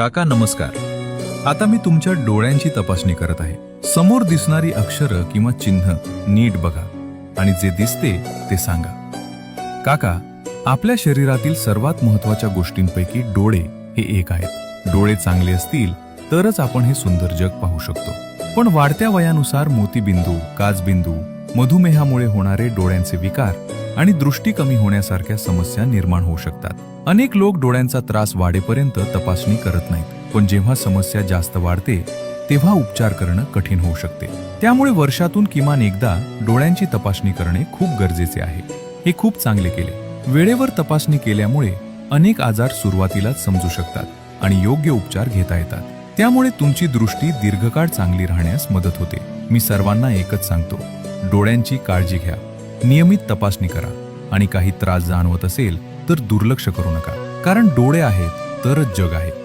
काका नमस्कार. आता मी तुमच्या डोळ्यांची तपासणी करत आहे. समोर दिसणारी अक्षरं किंवा चिन्ह नीट बघा आणि जे दिसते ते सांगा. काका, आपल्या शरीरातील सर्वात महत्त्वाच्या गोष्टींपैकी डोळे हे एक आहेत. डोळे चांगले असतील तरच आपण हे सुंदर जग पाहू शकतो. पण वाढत्या वयानुसार मोतीबिंदू, काचबिंदू, मधुमेहामुळे होणारे डोळ्यांचे विकार आणि दृष्टी कमी होण्यासारख्या समस्या निर्माण होऊ शकतात. अनेक लोक डोळ्यांचा त्रास वाढेपर्यंत तपासणी करत नाहीत, पण जेव्हा समस्या जास्त वाढते तेव्हा उपचार करणं कठीण होऊ शकते. त्यामुळे वर्षातून किमान एकदा डोळ्यांची तपासणी करणे खूप गरजेचे आहे. हे खूप चांगले केले. वेळेवर तपासणी केल्यामुळे अनेक आजार सुरुवातीलाच समजू शकतात आणि योग्य उपचार घेता येतात. त्यामुळे तुमची दृष्टी दीर्घकाळ चांगली राहण्यास मदत होते. मी सर्वांना एकच सांगतो, डोळ्यांची काळजी घ्या, नियमित तपासणी करा आणि काही त्रास जाणवत असेल तर दुर्लक्ष करू नका. कारण डोळे आहेत तरच जग आहे.